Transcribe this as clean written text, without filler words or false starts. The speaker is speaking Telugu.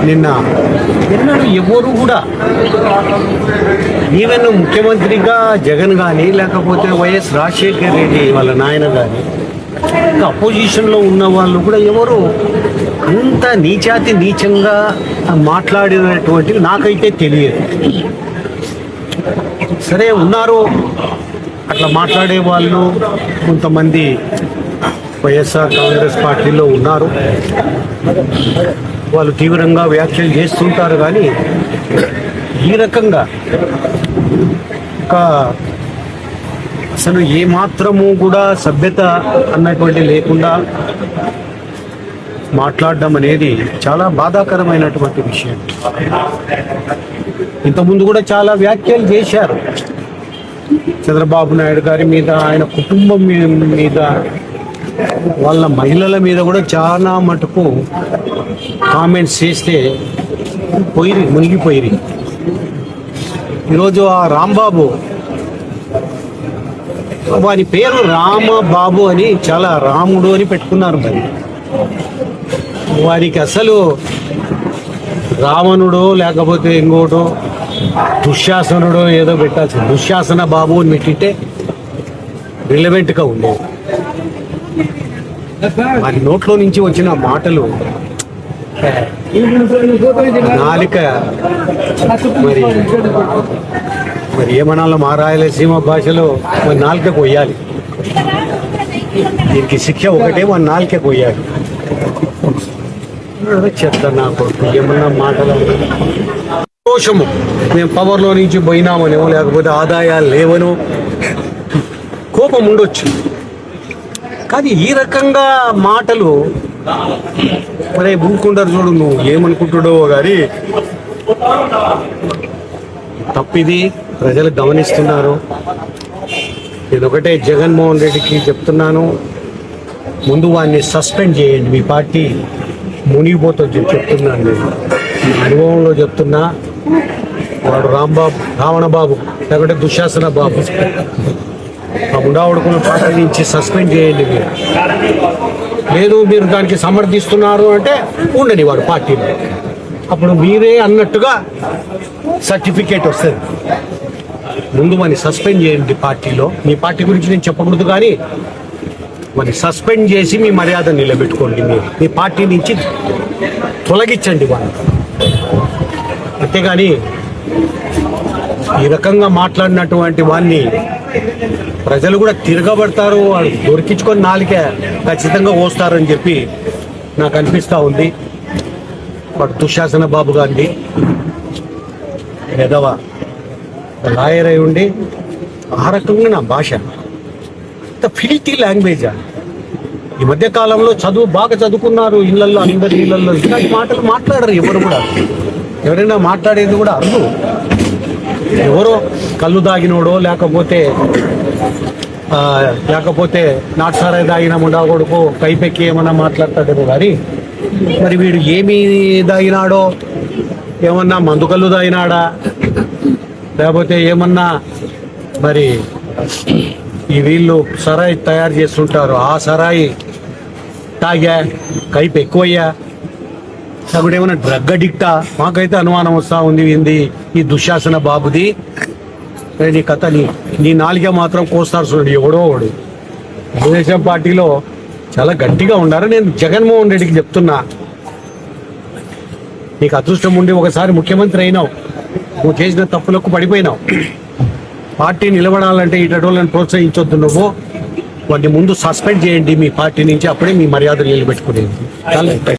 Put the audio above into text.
నిన్న ఎన్నడూ ఎవరు కూడా ఈవెన్ ముఖ్యమంత్రిగా జగన్ కానీ లేకపోతే వైఎస్ రాజశేఖర రెడ్డి వాళ్ళ నాయన కానీ అపోజిషన్లో ఉన్న వాళ్ళు కూడా ఎవరు అంత నీచాతి నీచంగా మాట్లాడినటువంటివి నాకైతే తెలియదు. సరే ఉన్నారు అట్లా మాట్లాడే వాళ్ళు కొంతమంది వైఎస్ఆర్ కాంగ్రెస్ పార్టీలో ఉన్నారు, వాళ్ళు తీవ్రంగా వ్యాఖ్యలు చేస్తుంటారు. కానీ ఈ రకంగా అసలు ఏమాత్రము కూడా సభ్యత అన్నటువంటి లేకుండా మాట్లాడడం అనేది చాలా బాధాకరమైనటువంటి విషయం. ఇంతకుముందు కూడా చాలా వ్యాఖ్యలు చేశారు చంద్రబాబు నాయుడు గారి మీద, ఆయన కుటుంబం మీద, వాళ్ళ మహిళల మీద కూడా చాలా మటుకు కామెంట్స్ చేస్తే మునిగిపోయిరి. ఈరోజు ఆ రాంబాబు, వారి పేరు రామబాబు అని, చాలా రాముడు అని పెట్టుకున్నారు. మరి వారికి అసలు రావణుడు లేకపోతే ఇంకోటో దుశ్శాసనుడు ఏదో పెట్టాల్సి, దుశ్శాసన బాబు అని పెట్టింటే రిలవెంట్గా ఉండేది. వారి నోట్లో నుంచి వచ్చిన మాటలు నాలిక మరి ఏమనాలో మా రాయలసీమ భాషలో మన నాలుక కొయ్యాలి. దీనికి శిక్ష ఒకటే, మన నాలుక కొయ్యాలి. చెత్త నా కొడుకు ఏమన్నా మాటలు. దోషము మేము పవర్లో నుంచి పోయినామనో లేకపోతే ఆదాయాలు లేవనో కోపం ఉండొచ్చు, కానీ ఈ రకంగా మాటలు మరి ఊరుకుంటారు. చూడు నువ్వు ఏమనుకుంటుడో కానీ తప్పిది ప్రజలు గమనిస్తున్నారు. ఇదొకటే జగన్మోహన్ రెడ్డికి చెప్తున్నాను, ముందు వాడిని సస్పెండ్ చేయండి, మీ పార్టీ మునిగిపోతుంది చెప్తున్నాను. నేను అనుభవంలో చెప్తున్నా. వాడు రావణబాబు లేకుంటే దుశ్శాసన బాబు, ఆ ఉండావడుకున్న పార్టీ నుంచి సస్పెండ్ చేయండి. మీరు లేదు మీరు దానికి సమర్థిస్తున్నారు అంటే ఉండని వాడు పార్టీలో, అప్పుడు మీరే అన్నట్టుగా సర్టిఫికేట్ వస్తుంది. ముందు వాడిని సస్పెండ్ చేయండి పార్టీలో. మీ పార్టీ గురించి నేను చెప్పకూడదు, కానీ వాడిని సస్పెండ్ చేసి మీ మర్యాద నిలబెట్టుకోండి. మీ పార్టీ నుంచి తొలగించండి వాడిని. అంతేగాని ఈ రకంగా మాట్లాడినటువంటి వాడిని ప్రజలు కూడా తిరగబడతారు, వాళ్ళు దొరికించుకొని నాలుకే ఖచ్చితంగా పోస్తారని చెప్పి నాకు అనిపిస్తూ ఉంది. వాడు దుశ్శాసన బాబు గారిని ఎదవ లాయర్ అయి ఉండి ఆ రకంగా నా భాష అంత ఫిల్తీ లాంగ్వేజా. ఈ మధ్య కాలంలో బాగా చదువుకున్నారు ఇళ్లలో, అందరి ఇళ్లలో ఇలాంటి మాటలు మాట్లాడరు ఎవరు కూడా. ఎవరైనా మాట్లాడేది కూడా అర్థం, ఎవరో కళ్ళు దాగినోడో లేకపోతే నాటుసారాయి దాగిన ముండా కొడుకు కైపెక్కి ఏమన్నా మాట్లాడతాడేమో. కానీ మరి వీడు ఏమి దాగినాడో, ఏమన్నా మందు కళ్ళు దాగినాడా లేకపోతే ఏమన్నా మరి ఈ వీళ్ళు సరాయి తయారు చేస్తుంటారు, ఆ సరాయి తాగా కైపు ఎక్కువయ్యా, లేకుంటే ఏమన్నా డ్రగ్ అడిక్టా, మాకైతే అనుమానం వస్తూ ఉంది ఈ దుశ్శాసన బాబుది. నీ కథ నీ నాలుగే మాత్రం కోస్తారు చూడండి ఎవడో వాడు. తెలుగుదేశం పార్టీలో చాలా గట్టిగా ఉన్నారు. నేను జగన్మోహన్ రెడ్డికి చెప్తున్నా, నీకు అదృష్టం ఉండి ఒకసారి ముఖ్యమంత్రి అయినావు, నువ్వు చేసిన తప్పులకు పడిపోయినావు. పార్టీ నిలబడాలంటే ఇటోళ్ళని ప్రోత్సహించొద్దు. నువ్వు వాటిని ముందు సస్పెండ్ చేయండి మీ పార్టీ నుంచి, అప్పుడే మీ మర్యాదలు నిలబెట్టుకునేది.